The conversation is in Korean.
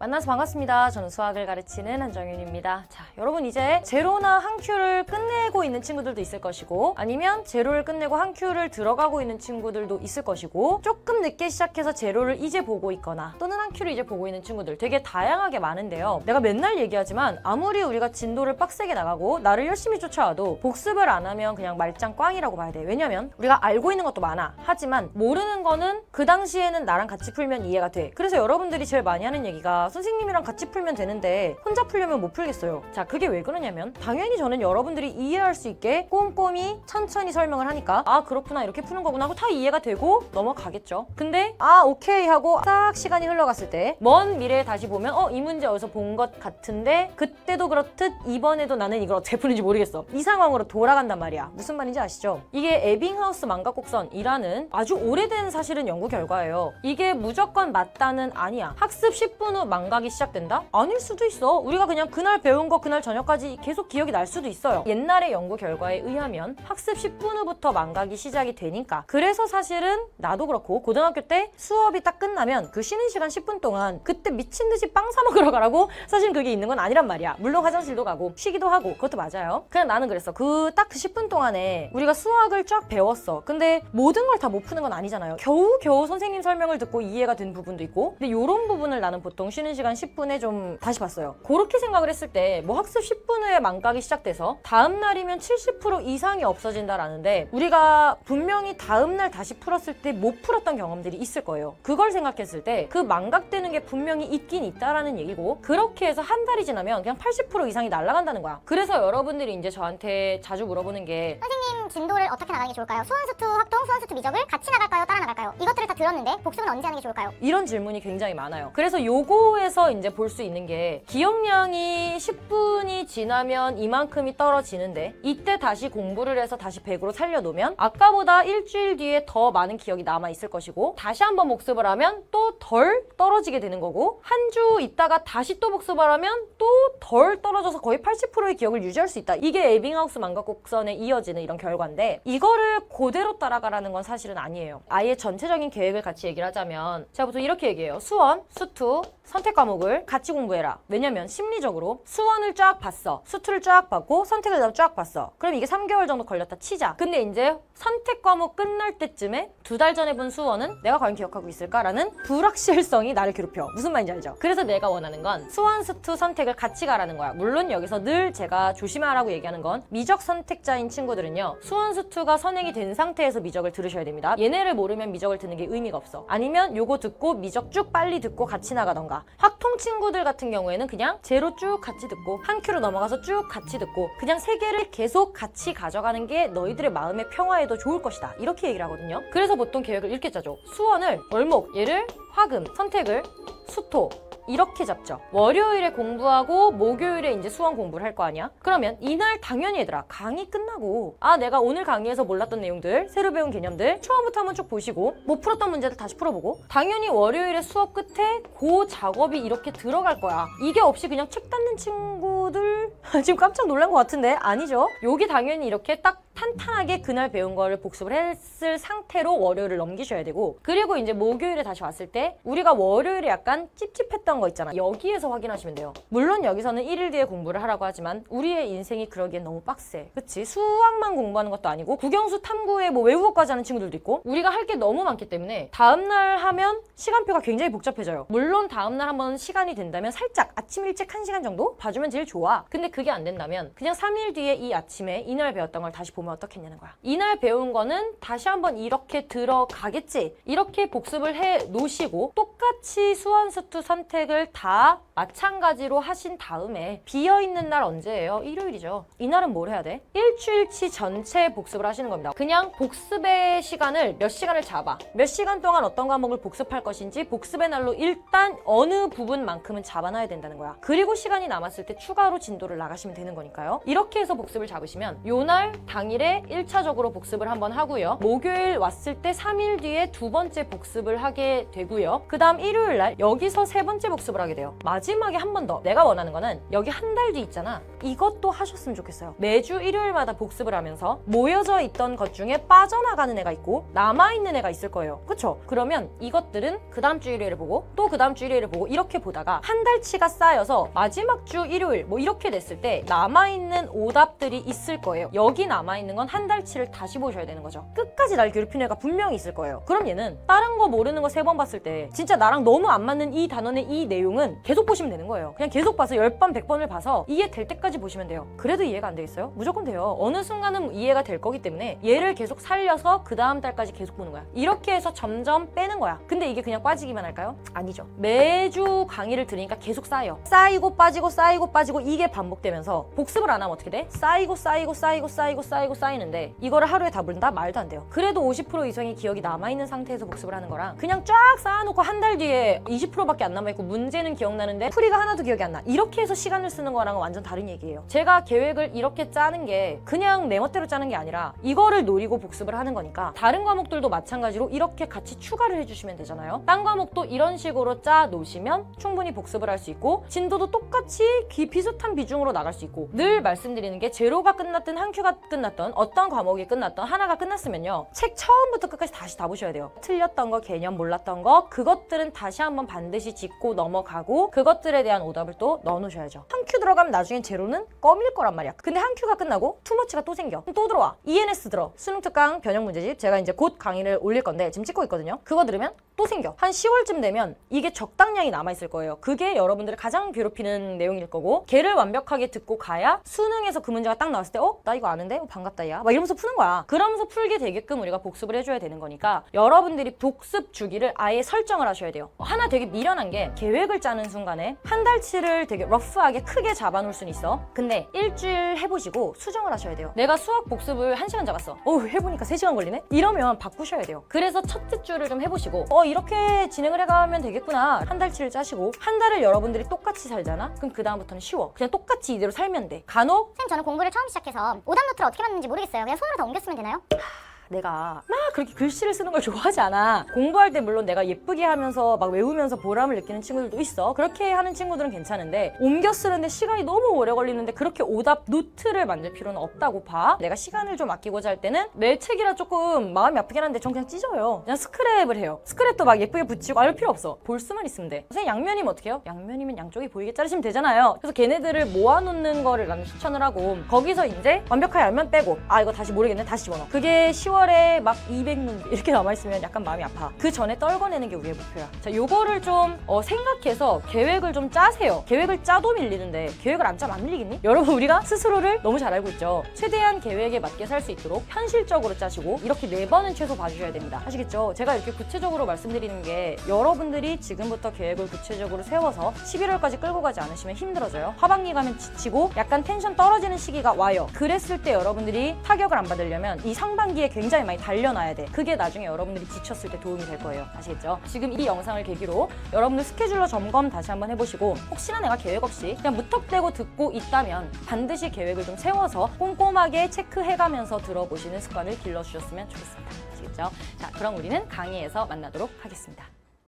만나서 반갑습니다. 저는 수학을 가르치는 한정윤입니다. 자, 여러분 이제 제로나 한 큐를 끝내고 있는 친구들도 있을 것이고 아니면 제로를 끝내고 한 큐를 들어가고 있는 친구들도 있을 것이고 조금 늦게 시작해서 제로를 이제 보고 있거나 또는 한 큐를 이제 보고 있는 친구들 되게 다양하게 많은데요. 내가 맨날 얘기하지만 아무리 우리가 진도를 빡세게 나가고 나를 열심히 쫓아와도 복습을 안 하면 그냥 말짱 꽝이라고 봐야 돼. 왜냐면 우리가 알고 있는 것도 많아. 하지만 모르는 거는 그 당시에는 나랑 같이 풀면 이해가 돼. 그래서 여러분들이 제일 많이 하는 얘기가 선생님이랑 같이 풀면 되는데 혼자 풀려면 못 풀겠어요. 자, 그게 왜 그러냐면 당연히 저는 여러분들이 이해할 수 있게 꼼꼼히 천천히 설명을 하니까 아 그렇구나 이렇게 푸는 거구나 하고 다 이해가 되고 넘어가겠죠. 근데 아 오케이 하고 딱 시간이 흘러갔을 때 먼 미래에 다시 보면 이 문제 어디서 본 것 같은데 그때도 그렇듯 이번에도 나는 이걸 어떻게 푸는지 모르겠어. 이 상황으로 돌아간단 말이야. 무슨 말인지 아시죠? 이게 에빙하우스 망각곡선이라는 아주 오래된 사실은 연구 결과예요. 이게 무조건 맞다는 아니야. 학습 10분 후 망각이 시작된다? 아닐 수도 있어. 우리가 그냥 그날 배운 거 그날 저녁까지 계속 기억이 날 수도 있어요. 옛날의 연구 결과에 의하면 학습 10분 후부터 망각이 시작이 되니까. 그래서 사실은 나도 그렇고 고등학교 때 수업이 딱 끝나면 그 쉬는 시간 10분 동안 그때 미친 듯이 빵 사 먹으러 가라고 사실 그게 있는 건 아니란 말이야. 물론 화장실도 가고 쉬기도 하고 그것도 맞아요. 그냥 나는 그랬어. 그 10분 동안에 우리가 수학을 쫙 배웠어. 근데 모든 걸 다 못 푸는 건 아니잖아요. 겨우 선생님 설명을 듣고 이해가 된 부분도 있고 근데 이런 부분을 나는 보통 쉬는 시간 10분에 좀 다시 봤어요. 그렇게 생각을 했을 때 뭐 학습 10분 후에 망각이 시작돼서 다음 날이면 70% 이상이 없어진다라는데 우리가 분명히 다음 날 다시 풀었을 때 못 풀었던 경험들이 있을 거예요. 그걸 생각했을 때 그 망각되는 게 분명히 있긴 있다라는 얘기고 그렇게 해서 한 달이 지나면 그냥 80% 이상이 날아간다는 거야. 그래서 여러분들이 이제 저한테 자주 물어보는 게 선생님 진도를 어떻게 나가는 게 좋을까요? 수원수투 확동, 수원수투 미적을 같이 나갈까요? 따라 나갈까요? 이것들을 다 들었는데 복습은 언제 하는 게 좋을까요? 이런 질문이 굉장히 많아요. 그래서 요거에서 이제 볼 수 있는 게 기억량이 10분이 지나면 이만큼이 떨어지는데 이때 다시 공부를 해서 다시 100으로 살려놓으면 아까보다 일주일 뒤에 더 많은 기억이 남아있을 것이고 다시 한번 복습을 하면 또 덜 떨어지게 되는 거고 한 주 있다가 다시 또 복습을 하면 또 덜 떨어져서 거의 80%의 기억을 유지할 수 있다. 이게 에빙하우스 망각곡선에 이어지는 이런 결과인데 이거를 그대로 따라가라는 건 사실은 아니에요. 아예 전체적인 계획을 같이 얘기를 하자면 제가 보통 이렇게 얘기해요. 수원, 수투, 선택 과목을 같이 공부해라. 왜냐면 심리적으로 수원을 쫙 봤어. 수투를 쫙 봤고 선택을 쫙 봤어. 그럼 이게 3개월 정도 걸렸다 치자. 근데 이제 선택 과목 끝날 때쯤에 2달 전에 본 수원은 내가 과연 기억하고 있을까라는 불확실성이 나를 괴롭혀. 무슨 말인지 알죠? 그래서 내가 원하는 건 수원, 수투, 선택을 같이 가라는 거야. 물론 여기서 늘 제가 조심하라고 얘기하는 건 미적 선택자인 친구들은요. 수원, 수투가 선행이 된 상태에서 미적을 들으셔야 됩니다. 얘네를 모르면 미적을 듣는 게 의미가 없어. 아니면 요거 듣고 미적 쭉 빨리 듣고 같이 나가던가. 확통 친구들 같은 경우에는 그냥 제로 쭉 같이 듣고 한 큐로 넘어가서 쭉 같이 듣고 그냥 3개를 계속 같이 가져가는 게 너희들의 마음의 평화에도 좋을 것이다. 이렇게 얘기를 하거든요. 그래서 보통 계획을 이렇게 짜죠. 수원을 월목, 얘를 화금, 선택을 수토 이렇게 잡죠. 월요일에 공부하고 목요일에 이제 수원 공부를 할 거 아니야? 그러면 이날 당연히 얘들아 강의 끝나고 내가 오늘 강의에서 몰랐던 내용들, 새로 배운 개념들 처음부터 한번 쭉 보시고 못 풀었던 문제들 다시 풀어보고 당연히 월요일에 수업 끝에 그 작업이 이렇게 들어갈 거야. 이게 없이 그냥 책 닫는 친구들 지금 깜짝 놀란 것 같은데 아니죠? 요게 당연히 이렇게 딱 탄탄하게 그날 배운 거를 복습을 했을 상태로 월요일을 넘기셔야 되고 그리고 이제 목요일에 다시 왔을 때 우리가 월요일에 약간 찝찝했던 거 있잖아. 여기에서 확인하시면 돼요. 물론 여기서는 1일 뒤에 공부를 하라고 하지만 우리의 인생이 그러기엔 너무 빡세. 그치? 수학만 공부하는 것도 아니고 국영수 탐구에 뭐 외국어까지 하는 친구들도 있고 우리가 할 게 너무 많기 때문에 다음날 하면 시간표가 굉장히 복잡해져요. 물론 다음날 한번 시간이 된다면 살짝 아침 일찍 1시간 정도 봐주면 제일 좋아. 근데 그게 안 된다면 그냥 3일 뒤에 이 아침에 이날 배웠던 걸 다시 보면 어떻겠냐는 거야. 이날 배운 거는 다시 한번 이렇게 들어가겠지. 이렇게 복습을 해 놓으시고 똑같이 수원수투 선택을 다 마찬가지로 하신 다음에 비어있는 날 언제예요? 일요일이죠. 이날은 뭘 해야 돼? 일주일치 전체 복습을 하시는 겁니다. 그냥 복습의 시간을 몇 시간을 잡아. 몇 시간 동안 어떤 과목을 복습할 것인지 복습의 날로 일단 어느 부분만큼은 잡아놔야 된다는 거야. 그리고 시간이 남았을 때 추가로 진도를 나가시면 되는 거니까요. 이렇게 해서 복습을 잡으시면 요날 당일 당일에 1차적으로 복습을 한번 하고요. 목요일 왔을 때 3일 뒤에 두 번째 복습을 하게 되고요. 그 다음 일요일 날 여기서 세 번째 복습을 하게 돼요. 마지막에 한 번 더. 내가 원하는 거는 여기 한 달 뒤 있잖아. 이것도 하셨으면 좋겠어요. 매주 일요일마다 복습을 하면서 모여져 있던 것 중에 빠져나가는 애가 있고 남아있는 애가 있을 거예요. 그쵸? 그러면 이것들은 그 다음 주 일요일에 보고 또 그 다음 주 일요일에 보고 이렇게 보다가 한 달치가 쌓여서 마지막 주 일요일 뭐 이렇게 됐을 때 남아있는 오답들이 있을 거예요. 여기 남아있는 건 한 달치를 다시 보셔야 되는 거죠. 끝까지 날 괴롭히는 애가 분명히 있을 거예요. 그럼 얘는 다른 거 모르는 거 3번 봤을 때 진짜 나랑 너무 안 맞는 이 단원의 이 내용은 계속 보시면 되는 거예요. 그냥 계속 봐서 10번, 100번을 봐서 이해될 때까지 보시면 돼요. 그래도 이해가 안 되겠어요? 무조건 돼요. 어느 순간은 이해가 될 거기 때문에 얘를 계속 살려서 그 다음 달까지 계속 보는 거야. 이렇게 해서 점점 빼는 거야. 근데 이게 그냥 빠지기만 할까요? 아니죠. 매주 강의를 들으니까 계속 쌓여. 쌓이고 빠지고 쌓이고 빠지고 이게 반복되면서 복습을 안 하면 어떻게 돼? 쌓이고 쌓이고 쌓이고 쌓이고 쌓이고 쌓이는데 이거를 하루에 다 본다? 말도 안 돼요. 그래도 50% 이상의 기억이 남아있는 상태에서 복습을 하는 거랑 그냥 쫙 쌓아놓고 한 달 뒤에 20%밖에 안 남아있고 문제는 기억나는데 풀이가 하나도 기억이 안 나. 이렇게 해서 시간을 쓰는 거랑은 완전 다른 얘기예요. 제가 계획을 이렇게 짜는 게 그냥 내 멋대로 짜는 게 아니라 이거를 노리고 복습을 하는 거니까 다른 과목들도 마찬가지로 이렇게 같이 추가를 해주시면 되잖아요. 딴 과목도 이런 식으로 짜 놓으시면 충분히 복습을 할 수 있고 진도도 똑같이 비슷한 비중으로 나갈 수 있고 늘 말씀드리는 게 제로가 끝났든 한 큐가 끝났던 어떤 과목이 끝났던 하나가 끝났으면요. 책 처음부터 끝까지 다시 다 보셔야 돼요. 틀렸던 거, 개념 몰랐던 거 그것들은 다시 한번 반드시 짚고 넘어가고 그것들에 대한 오답을 또 넣어놓으셔야죠. 한 큐 들어가면 나중에 제로는 껌일 거란 말이야. 근데 한 큐가 끝나고 투머치가 또 생겨. 또 들어와. ENS 들어. 수능 특강 변형 문제집 제가 이제 곧 강의를 올릴 건데 지금 찍고 있거든요. 그거 들으면 또 생겨. 한 10월쯤 되면 이게 적당량이 남아있을 거예요. 그게 여러분들을 가장 괴롭히는 내용일 거고 걔를 완벽하게 듣고 가야 수능에서 그 문제가 딱 나왔을 때 나 이거 아는데? 반갑다 야. 막 이러면서 푸는 거야. 그러면서 풀게 되게끔 우리가 복습을 해줘야 되는 거니까 여러분들이 복습 주기를 아예 설정을 하셔야 돼요. 하나 되게 미련한 게 계획을 짜는 순간에 한 달치를 되게 러프하게 크게 잡아놓을 수는 있어. 근데 일주일 해보시고 수정을 하셔야 돼요. 내가 수학 복습을 1시간 잡았어. 해보니까 3시간 걸리네? 이러면 바꾸셔야 돼요. 그래서 첫째 주를 좀 해보시고 이렇게 진행을 해가면 되겠구나. 한 달치를 짜시고 한 달을 여러분들이 똑같이 살잖아? 그럼 그 다음부터는 쉬워. 그냥 똑같이 이대로 살면 돼. 간혹 선생님 저는 공부를 처음 시작해서 오답 노트를 어떻게 만드는지 모르겠어요. 그냥 손으로 다 옮겼으면 되나요? 내가 막 그렇게 글씨를 쓰는 걸 좋아하지 않아. 공부할 때 물론 내가 예쁘게 하면서 막 외우면서 보람을 느끼는 친구들도 있어. 그렇게 하는 친구들은 괜찮은데 옮겨 쓰는데 시간이 너무 오래 걸리는데 그렇게 오답 노트를 만들 필요는 없다고 봐. 내가 시간을 좀 아끼고자 할 때는 내 책이라 조금 마음이 아프긴 한데 전 그냥 찢어요. 그냥 스크랩을 해요. 스크랩도 막 예쁘게 붙이고 이럴 필요 없어. 볼 수만 있으면 돼. 선생님 양면이면 어떻게 해요? 양면이면 양쪽이 보이게 자르시면 되잖아요. 그래서 걔네들을 모아놓는 거를 나는 추천을 하고 거기서 이제 완벽하게 알면 빼고 이거 다시 모르겠네 다시 집어넣어. 그게 10월에 막 200문제 이렇게 남아있으면 약간 마음이 아파. 그 전에 떨궈내는 게 우리의 목표야. 자, 요거를 좀 생각해서 계획을 좀 짜세요. 계획을 짜도 밀리는데 계획을 안 짜면 안 밀리겠니? 여러분 우리가 스스로를 너무 잘 알고 있죠. 최대한 계획에 맞게 살 수 있도록 현실적으로 짜시고 이렇게 4번은 최소 봐주셔야 됩니다. 아시겠죠? 제가 이렇게 구체적으로 말씀드리는 게 여러분들이 지금부터 계획을 구체적으로 세워서 11월까지 끌고 가지 않으시면 힘들어져요. 하반기 가면 지치고 약간 텐션 떨어지는 시기가 와요. 그랬을 때 여러분들이 타격을 안 받으려면 이 상반기에 굉장히 많이 달려놔야 돼. 그게 나중에 여러분들이 지쳤을 때 도움이 될 거예요. 아시겠죠? 지금 이 영상을 계기로 여러분들 스케줄러 점검 다시 한번 해보시고 혹시나 내가 계획 없이 그냥 무턱대고 듣고 있다면 반드시 계획을 좀 세워서 꼼꼼하게 체크해가면서 들어보시는 습관을 길러주셨으면 좋겠습니다. 아시겠죠? 자, 그럼 우리는 강의에서 만나도록 하겠습니다.